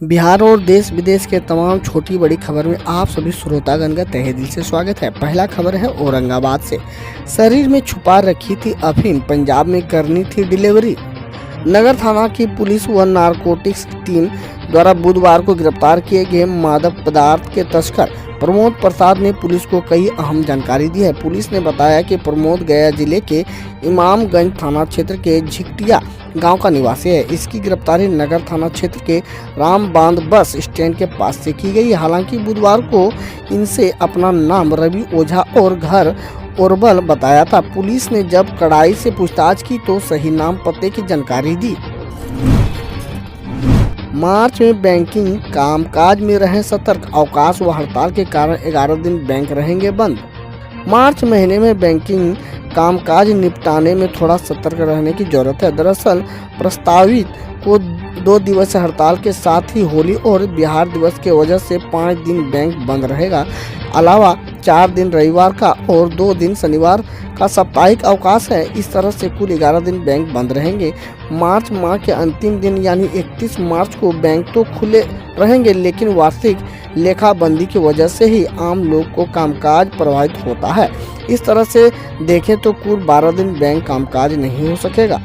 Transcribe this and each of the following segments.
बिहार और देश विदेश के तमाम छोटी बड़ी खबर में आप सभी श्रोतागण का तहे दिल से स्वागत है। पहला खबर है औरंगाबाद से। शरीर में छुपा रखी थी अफीम, पंजाब में करनी थी डिलीवरी। नगर थाना की पुलिस व नारकोटिक्स टीम द्वारा बुधवार को गिरफ्तार किए गए मादक पदार्थ के तस्कर प्रमोद प्रसाद ने पुलिस को कई अहम जानकारी दी है। पुलिस ने बताया कि प्रमोद गया जिले के इमामगंज थाना क्षेत्र के झिकटिया गांव का निवासी है। इसकी गिरफ्तारी नगर थाना क्षेत्र के रामबांध बस स्टैंड के पास से की गई। हालांकि बुधवार को इनसे अपना नाम रवि ओझा और घर ओरबल बताया था। पुलिस ने जब कड़ाई से पूछताछ की तो सही नाम पते की जानकारी दी। मार्च में बैंकिंग कामकाज में रहे सतर्क, अवकाश व हड़ताल के कारण 11 दिन बैंक रहेंगे बंद। मार्च महीने में बैंकिंग कामकाज निपटाने में थोड़ा सतर्क रहने की जरूरत है। दरअसल प्रस्तावित को 2 दिवसीय हड़ताल के साथ ही होली और बिहार दिवस के वजह से 5 दिन बैंक बंद रहेगा। अलावा 4 दिन रविवार का और 2 दिन शनिवार का साप्ताहिक अवकाश है। इस तरह से कुल 11 दिन बैंक बंद रहेंगे। मार्च माह के अंतिम दिन यानी 31 मार्च को बैंक तो खुले रहेंगे, लेकिन वार्षिक लेखाबंदी की वजह से ही आम लोग को कामकाज प्रभावित होता है। इस तरह से देखें तो कुल 12 दिन बैंक कामकाज नहीं हो सकेगा।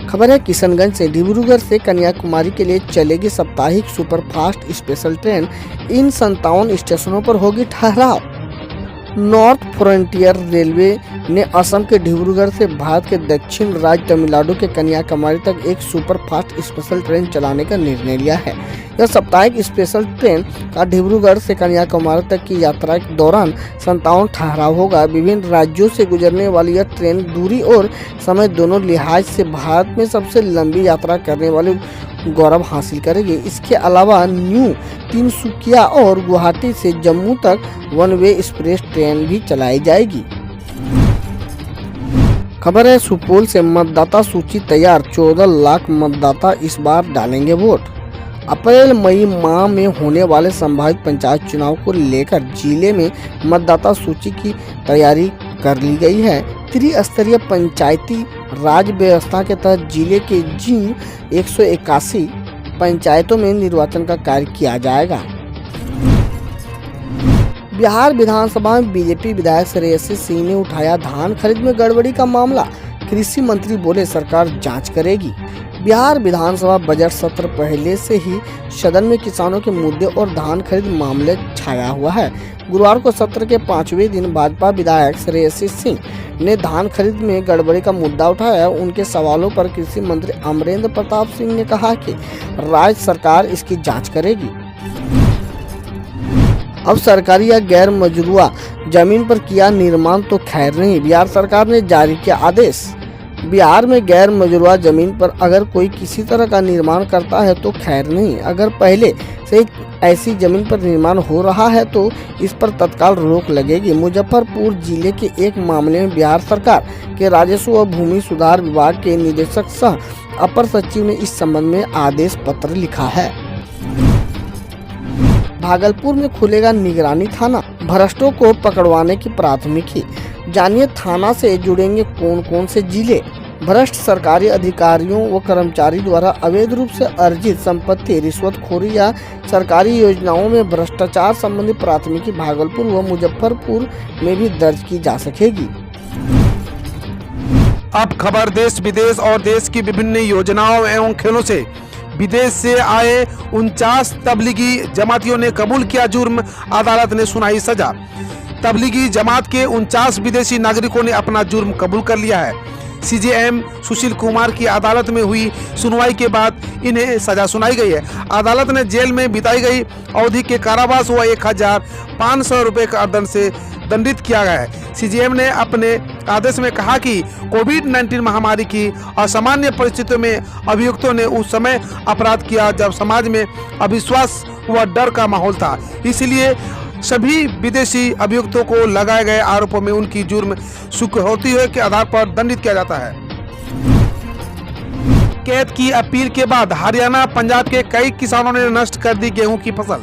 खबर है किशनगंज से। डिब्रूगढ़ से कन्याकुमारी के लिए चलेगी साप्ताहिक सुपरफास्ट स्पेशल ट्रेन। इन 57 स्टेशनों पर होगी ठहराव। नॉर्थ फ्रंटियर रेलवे ने असम के डिब्रूगढ़ से भारत के दक्षिण राज्य तमिलनाडु के कन्याकुमारी तक एक सुपरफास्ट स्पेशल ट्रेन चलाने का निर्णय लिया है। यह साप्ताहिक स्पेशल ट्रेन का डिब्रूगढ़ से कन्याकुमारी तक की यात्रा के दौरान 57 ठहराव होगा। विभिन्न राज्यों से गुजरने वाली यह ट्रेन दूरी और समय दोनों लिहाज से भारत में सबसे लंबी यात्रा करने वाली गौरव हासिल करेगी। इसके अलावा न्यू तिनसुकिया और गुवाहाटी से जम्मू तक वन वे एक्सप्रेस ट्रेन भी चलाई जाएगी। खबर है सुपौल से। मतदाता सूची तैयार, 14 लाख मतदाता इस बार डालेंगे वोट। अप्रैल मई माह में होने वाले संभावित पंचायत चुनाव को लेकर जिले में मतदाता सूची की तैयारी कर ली गई है। त्रिस्तरीय पंचायती राज व्यवस्था के तहत जिले के जिन 181 पंचायतों में निर्वाचन का कार्य किया जाएगा। बिहार विधानसभा में बीजेपी विधायक श्रेयसी सिंह ने उठाया धान खरीद में गड़बड़ी का मामला। कृषि मंत्री बोले सरकार जांच करेगी। बिहार विधानसभा बजट सत्र पहले से ही सदन में किसानों के मुद्दे और धान खरीद मामले छाया हुआ है। गुरुवार को सत्र के 5वें दिन भाजपा विधायक श्रेयसी सिंह ने धान खरीद में गड़बड़ी का मुद्दा उठाया। उनके सवालों पर कृषि मंत्री अमरेंद्र प्रताप सिंह ने कहा कि राज्य सरकार इसकी जांच करेगी। अब सरकारी या गैर मजरूआ जमीन पर किया निर्माण तो खैर नहीं, बिहार सरकार ने जारी किया आदेश। बिहार में गैर मजरूआ जमीन पर अगर कोई किसी तरह का निर्माण करता है तो खैर नहीं, अगर पहले से ऐसी जमीन पर निर्माण हो रहा है तो इस पर तत्काल रोक लगेगी। मुजफ्फरपुर जिले के एक मामले में बिहार सरकार के राजस्व व भूमि सुधार विभाग के निदेशक सह अपर सचिव ने इस संबंध में आदेश पत्र लिखा है। भागलपुर में खुलेगा निगरानी थाना, भ्रष्टों को पकड़वाने की प्राथमिकी। जानिए थाना से जुड़ेंगे कौन कौन से जिले। भ्रष्ट सरकारी अधिकारियों व कर्मचारी द्वारा अवैध रूप से अर्जित संपत्ति, रिश्वतखोरी या सरकारी योजनाओं में भ्रष्टाचार संबंधी प्राथमिकी भागलपुर व मुजफ्फरपुर में भी दर्ज की जा सकेगी। अब खबर देश विदेश और देश की विभिन्न योजनाओं एवं खेलों से। विदेश से आए 49 तबलीगी जमातियों ने कबूल किया जुर्म, अदालत ने सुनाई सजा। तबलीगी जमात के 49 विदेशी नागरिकों ने अपना जुर्म कबूल कर लिया है। सीजेएम सुशील कुमार की अदालत में हुई सुनवाई के बाद इन्हें सजा सुनाई गई है। अदालत ने जेल में बिताई गई अवधि के कारावास व 1500 रुपये का दंड से दंडित किया गया है। सीजेएम ने अपने आदेश में कहा कि कोविड-19 महामारी की असामान्य परिस्थितियों में अभियुक्तों ने उस समय अपराध किया जब समाज में अविश्वास व डर का माहौल था। इसलिए सभी विदेशी अभियुक्तों को लगाए गए आरोपों में उनकी जुर्म स्वीकृति के आधार पर दंडित किया जाता है। टिकैत की अपील के बाद हरियाणा पंजाब के कई किसानों ने नष्ट कर दी गेहूं की फसल।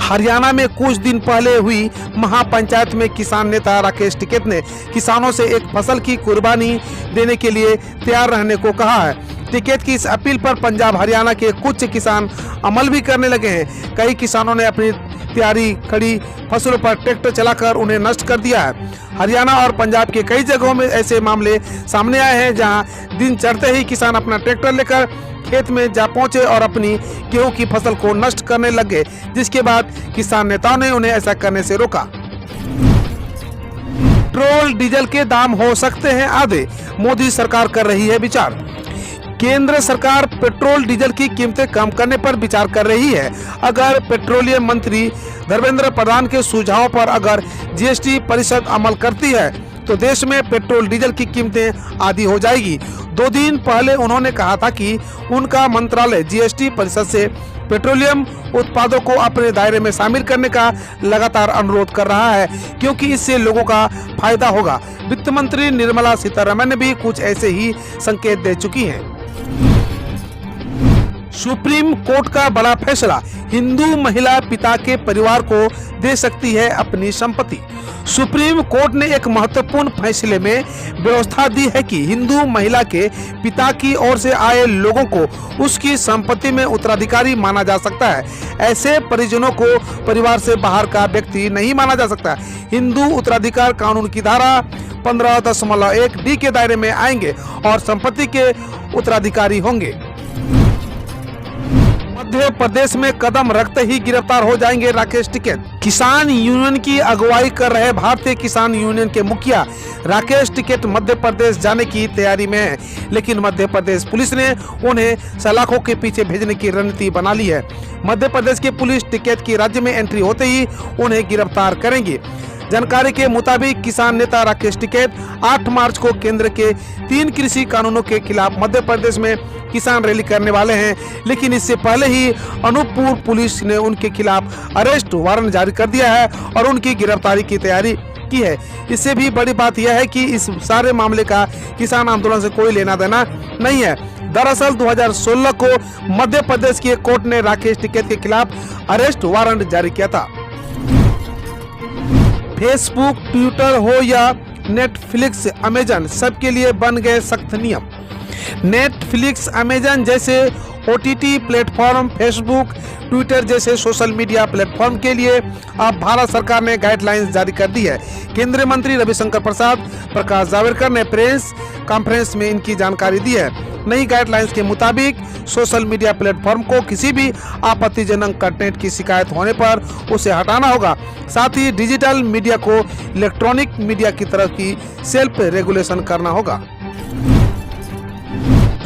हरियाणा में कुछ दिन पहले हुई महापंचायत में किसान नेता राकेश टिकैत ने किसानों से एक फसल की कुर्बानी देने के लिए तैयार रहने को कहा है। टिकैत की इस अपील पर पंजाब हरियाणा के कुछ किसान अमल भी करने लगे हैं। कई किसानों ने अपनी तैयारी खड़ी फसलों पर ट्रैक्टर चलाकर उन्हें नष्ट कर दिया है। हरियाणा और पंजाब के कई जगहों में ऐसे मामले सामने आए हैं जहां दिन चढ़ते ही किसान अपना ट्रैक्टर लेकर खेत में जा पहुंचे और अपनी गेहूं की फसल को नष्ट करने लग गए, जिसके बाद किसान नेताओं ने उन्हें ऐसा करने से रोका। पेट्रोल डीजल के दाम हो सकते हैं आधे, मोदी सरकार कर रही है विचार। केंद्र सरकार पेट्रोल डीजल की कीमतें कम करने पर विचार कर रही है। अगर पेट्रोलियम मंत्री धर्मेंद्र प्रधान के सुझाव पर अगर जीएसटी परिषद अमल करती है तो देश में पेट्रोल डीजल की कीमतें आधी हो जाएगी। 2 दिन पहले उन्होंने कहा था कि उनका मंत्रालय जीएसटी परिषद से पेट्रोलियम उत्पादों को अपने दायरे में शामिल करने का लगातार अनुरोध कर रहा है, क्योंकि इससे लोगों का फायदा होगा। वित्त मंत्री निर्मला सीतारमण ने भी कुछ ऐसे ही संकेत दे चुकी हैं। सुप्रीम कोर्ट का बड़ा फैसला, हिंदू महिला पिता के परिवार को दे सकती है अपनी संपत्ति। सुप्रीम कोर्ट ने एक महत्वपूर्ण फैसले में व्यवस्था दी है कि हिंदू महिला के पिता की ओर से आए लोगों को उसकी संपत्ति में उत्तराधिकारी माना जा सकता है। ऐसे परिजनों को परिवार से बाहर का व्यक्ति नहीं माना जा सकता। हिंदू उत्तराधिकार कानून की धारा 15.1 डी के दायरे में आएंगे और संपत्ति के उत्तराधिकारी होंगे। मध्य प्रदेश में कदम रखते ही गिरफ्तार हो जाएंगे राकेश टिकैत। किसान यूनियन की अगुवाई कर रहे भारतीय किसान यूनियन के मुखिया राकेश टिकैत मध्य प्रदेश जाने की तैयारी में है, लेकिन मध्य प्रदेश पुलिस ने उन्हें सलाखों के पीछे भेजने की रणनीति बना ली है। मध्य प्रदेश की पुलिस टिकैत की राज्य में एंट्री होते ही उन्हें गिरफ्तार करेंगी। जानकारी के मुताबिक किसान नेता राकेश टिकैत 8 मार्च को केंद्र के 3 कृषि कानूनों के खिलाफ मध्य प्रदेश में किसान रैली करने वाले हैं, लेकिन इससे पहले ही अनूपपुर पुलिस ने उनके खिलाफ अरेस्ट वारंट जारी कर दिया है और उनकी गिरफ्तारी की तैयारी की है। इससे भी बड़ी बात यह है कि इस सारे मामले का किसान आंदोलन से कोई लेना देना नहीं है। दरअसल 2016 को मध्य प्रदेश की एक कोर्ट ने राकेश टिकैत के खिलाफ अरेस्ट वारंट जारी किया था। फेसबुक, ट्विटर हो या नेटफ्लिक्स, अमेजन, सबके लिए बन गए सख्त नियम। नेटफ्लिक्स, अमेजन जैसे ओटीटी प्लेटफॉर्म, फेसबुक, ट्विटर जैसे सोशल मीडिया प्लेटफॉर्म के लिए अब भारत सरकार ने गाइडलाइंस जारी कर दी है। केंद्रीय मंत्री रविशंकर प्रसाद, प्रकाश जावड़ेकर ने प्रेस कॉन्फ्रेंस में इनकी जानकारी दी है। नई गाइडलाइंस के मुताबिक सोशल मीडिया प्लेटफॉर्म को किसी भी आपत्तिजनक कंटेंट की शिकायत होने पर उसे हटाना होगा। साथ ही डिजिटल मीडिया को इलेक्ट्रॉनिक मीडिया की तरह की सेल्फ रेगुलेशन करना होगा।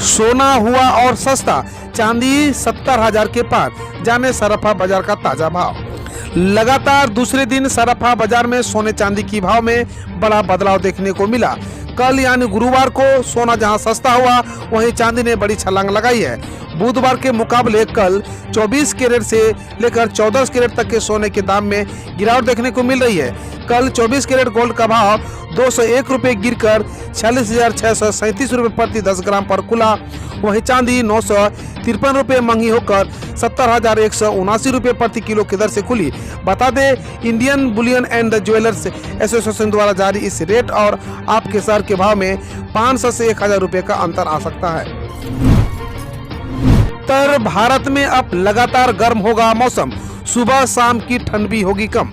सोना हुआ और सस्ता, चांदी 70,000 के पार, जाने सराफा बाजार का ताजा भाव। लगातार दूसरे दिन सराफा बाजार में सोने चांदी की भाव में बड़ा बदलाव देखने को मिला। कल यानी गुरुवार को सोना जहां सस्ता हुआ, वहीं चांदी ने बड़ी छलांग लगाई है। बुधवार के मुकाबले कल 24 कैरेट से लेकर 14 कैरेट तक के सोने के दाम में गिरावट देखने को मिल रही है। कल 24 कैरेट गोल्ड का भाव 201 रुपये गिरकर 46,637 रुपये प्रति 10 ग्राम पर खुला। वहीं चांदी 953 रुपये महंगी होकर 70,179 रुपये प्रति किलो की दर से खुली। बता दें, Indian Boolean and jewellers association द्वारा जारी इस रेट और आपके शहर के भाव में 500 से 1,000 रुपये का अंतर आ सकता है। उत्तर भारत में अब लगातार गर्म होगा मौसम, सुबह शाम की ठंड भी होगी कम।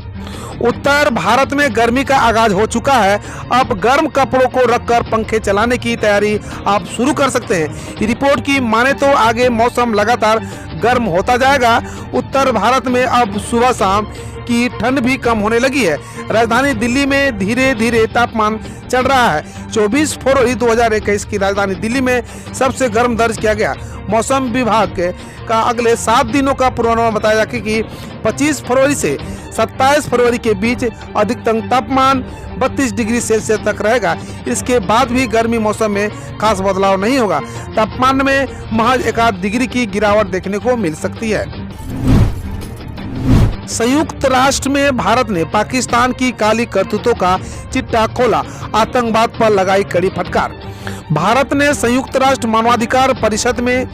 उत्तर भारत में गर्मी का आगाज हो चुका है। अब गर्म कपड़ों को रखकर पंखे चलाने की तैयारी आप शुरू कर सकते हैं। रिपोर्ट की माने तो आगे मौसम लगातार गर्म होता जाएगा। उत्तर भारत में अब सुबह शाम की ठंड भी कम होने लगी है। राजधानी दिल्ली में धीरे धीरे तापमान चढ़ रहा है। 24 फरवरी 2021 की राजधानी दिल्ली में सबसे गर्म दर्ज किया गया। मौसम विभाग का अगले 7 दिनों का पूर्वानुमान बताया कि 25 फरवरी से 27 फरवरी के बीच अधिकतम तापमान 32 डिग्री सेल्सियस तक रहेगा। इसके बाद भी गर्मी मौसम में खास बदलाव नहीं होगा। तापमान में महज 1 डिग्री की गिरावट देखने को मिल सकती है। संयुक्त राष्ट्र में भारत ने पाकिस्तान की काली करतूतों का चिट्टा खोला, आतंकवाद पर लगाई कड़ी फटकार। भारत ने संयुक्त राष्ट्र मानवाधिकार परिषद में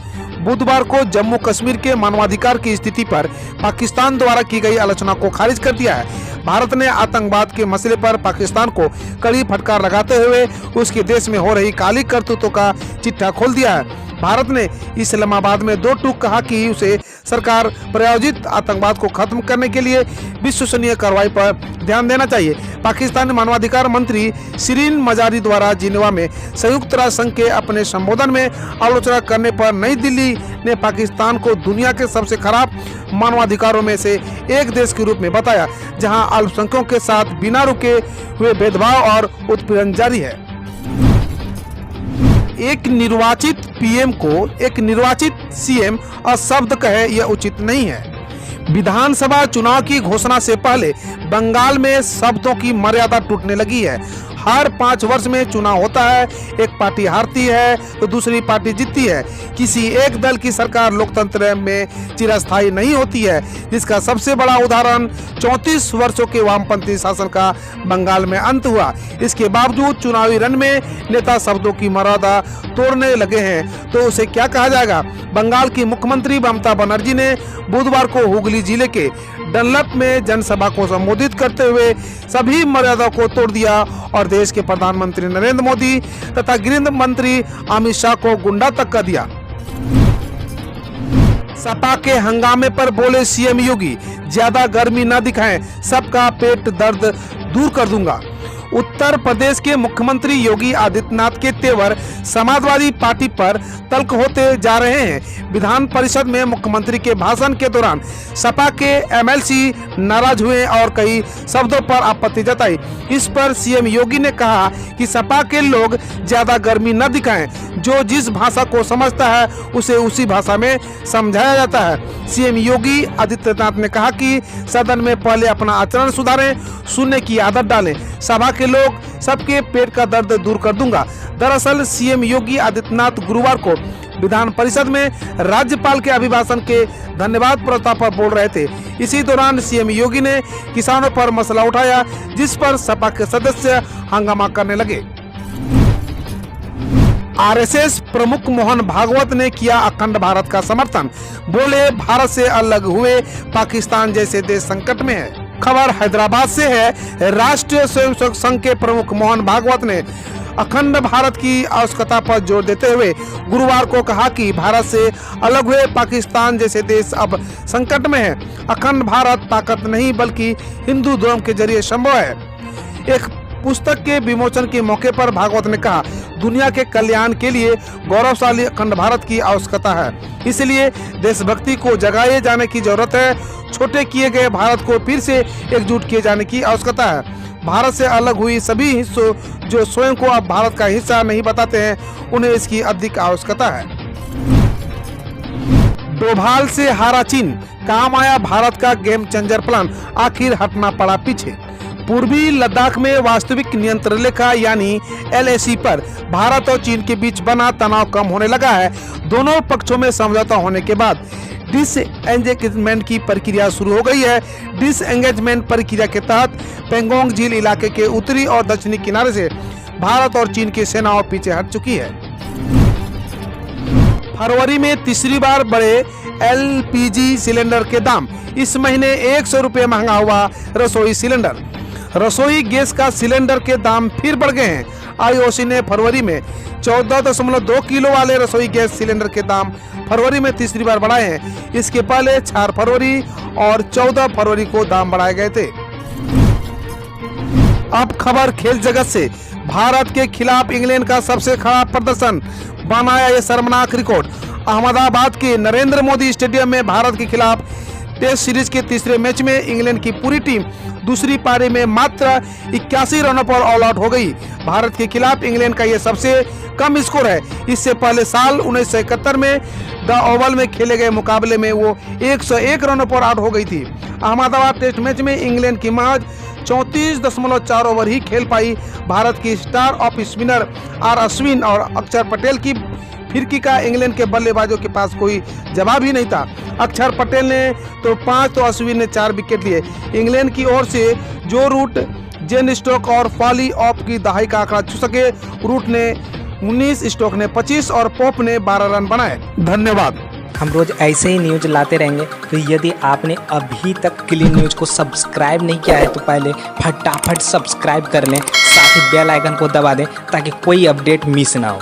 बुधवार को जम्मू कश्मीर के मानवाधिकार की स्थिति पर पाकिस्तान द्वारा की गई आलोचना को खारिज कर दिया है। भारत ने आतंकवाद के मसले पर पाकिस्तान को कड़ी फटकार लगाते हुए उसके देश में हो रही काली करतूतों का चिट्ठा खोल दिया है। भारत ने इस्लामाबाद में दो टूक कहा कि उसे सरकार प्रायोजित आतंकवाद को खत्म करने के लिए विश्वसनीय कार्रवाई पर ध्यान देना चाहिए। पाकिस्तानी मानवाधिकार मंत्री शिरीन मजारी द्वारा जिनेवा में संयुक्त राष्ट्र संघ के अपने संबोधन में आलोचना करने पर नई दिल्ली ने पाकिस्तान को दुनिया के सबसे खराब मानवाधिकारों में से एक देश के रूप में बताया, जहां अल्पसंख्यकों के साथ बिना रुके हुए भेदभाव और उत्पीड़न जारी है। एक निर्वाचित पीएम को एक निर्वाचित सीएम अशब्द कहे यह उचित नहीं है। विधानसभा चुनाव की घोषणा से पहले बंगाल में शब्दों की मर्यादा टूटने लगी है। हर 5 वर्ष में चुनाव होता है, एक पार्टी हारती है तो दूसरी पार्टी जीतती है। किसी एक दल की सरकार लोकतंत्र में चिरस्थायी नहीं होती है, जिसका सबसे बड़ा उदाहरण 34 वर्षों के वामपंथी शासन का बंगाल में अंत हुआ। इसके बावजूद चुनावी रण में नेता शब्दों की मर्यादा तोड़ने लगे हैं तो उसे क्या कहा जाएगा। बंगाल की मुख्यमंत्री ममता बनर्जी ने बुधवार को हुगली जिले के डनलप में जनसभा को संबोधित करते हुए सभी मर्यादा को तोड़ दिया और देश के प्रधानमंत्री नरेंद्र मोदी तथा गृह मंत्री अमित शाह को गुंडा तक कर दिया। सपा के हंगामे पर बोले सीएम योगी, ज्यादा गर्मी न दिखाएं, सबका पेट दर्द दूर कर दूंगा। उत्तर प्रदेश के मुख्यमंत्री योगी आदित्यनाथ के तेवर समाजवादी पार्टी पर तल्ख होते जा रहे हैं। विधान परिषद में मुख्यमंत्री के भाषण के दौरान सपा के एमएलसी नाराज हुए और कई शब्दों पर आपत्ति जताई। इस पर सीएम योगी ने कहा कि सपा के लोग ज्यादा गर्मी न दिखाएं, जो जिस भाषा को समझता है उसे उसी भाषा में समझाया जाता है। सीएम योगी आदित्यनाथ ने कहा कि सदन में पहले अपना आचरण सुधारें, सुनने की आदत डालें, सभा के लोग सबके पेट का दर्द दूर कर दूंगा। दरअसल सीएम योगी आदित्यनाथ गुरुवार को विधान परिषद में राज्यपाल के अभिभाषण के धन्यवाद प्रस्ताव पर बोल रहे थे। इसी दौरान सीएम योगी ने किसानों पर मसला उठाया, जिस पर सपा के सदस्य हंगामा करने लगे। आरएसएस प्रमुख मोहन भागवत ने किया अखंड भारत का समर्थन, बोले भारत से अलग हुए पाकिस्तान जैसे देश संकट में है। खबर हैदराबाद से है। राष्ट्रीय स्वयंसेवक संघ के प्रमुख मोहन भागवत ने अखंड भारत की आवश्यकता पर जोर देते हुए गुरुवार को कहा कि भारत से अलग हुए पाकिस्तान जैसे देश अब संकट में है। अखंड भारत ताकत नहीं बल्कि हिंदू धर्म के जरिए संभव है। एक पुस्तक के विमोचन के मौके पर भागवत ने कहा, दुनिया के कल्याण के लिए गौरवशाली अखंड भारत की आवश्यकता है, इसलिए देशभक्ति को जगाए जाने की जरूरत है। छोटे किए गए भारत को फिर से एकजुट किए जाने की आवश्यकता है। भारत से अलग हुई सभी हिस्सों जो स्वयं को अब भारत का हिस्सा नहीं बताते हैं, उन्हें इसकी अधिक आवश्यकता है। डोभाल से हारा चीन, काम आया भारत का गेम चेंजर प्लान, आखिर हटना पड़ा पीछे। पूर्वी लद्दाख में वास्तविक नियंत्रण रेखा यानी LAC पर भारत और चीन के बीच बना तनाव कम होने लगा है। दोनों पक्षों में समझौता होने के बाद डिसएंगेजमेंट की प्रक्रिया शुरू हो गई है। डिसएंगेजमेंट प्रक्रिया के तहत पेंगोंग झील इलाके के उत्तरी और दक्षिणी किनारे से भारत और चीन की सेनाओं पीछे हट चुकी है। फरवरी में तीसरी बार बढ़े LPG सिलेंडर के दाम, इस महीने 100 रुपये महंगा हुआ रसोई सिलेंडर। रसोई गैस का सिलेंडर के दाम फिर बढ़ गए हैं। IOC ने फरवरी में 14.2 किलो वाले रसोई गैस सिलेंडर के दाम फरवरी में तीसरी बार बढ़ाए हैं। इसके पहले 4 फरवरी और 14 फरवरी को दाम बढ़ाए गए थे। अब खबर खेल जगत से। भारत के खिलाफ इंग्लैंड का सबसे खराब प्रदर्शन, बनाया ये शर्मनाक रिकॉर्ड। अहमदाबाद के नरेंद्र मोदी स्टेडियम में भारत के खिलाफ टेस्ट सीरीज के तीसरे मैच में इंग्लैंड की पूरी टीम दूसरी पारी में मात्र 81 रनों पर ऑल आउट हो गई। भारत के खिलाफ इंग्लैंड का यह सबसे कम स्कोर है। इससे पहले साल 1971 में द ओवल में खेले गए मुकाबले में वो 101 रनों पर आउट हो गई थी। अहमदाबाद टेस्ट मैच में इंग्लैंड की महज 34.4 ओवर ही खेल पाई। भारत की star off spinner R Ashwin और अक्षर पटेल की फिरकी का इंग्लैंड के बल्लेबाजों के पास कोई जवाब ही नहीं था। अक्षर पटेल ने तो 5 तो अश्विन ने 4 विकेट लिए। इंग्लैंड की ओर से जो रूट जेन स्टोक और फॉली ऑफ की दहाई का आंकड़ा छू सके, रूट ने 19, स्टोक ने 25 और पोप ने 12 रन बनाए। धन्यवाद। हम रोज ऐसे ही न्यूज लाते रहेंगे, तो यदि आपने अभी तक क्लीन न्यूज को सब्सक्राइब नहीं किया है तो पहले फटाफट सब्सक्राइब कर लें, साथ ही बेल आइकन को दबा दें ताकि कोई अपडेट मिस ना हो।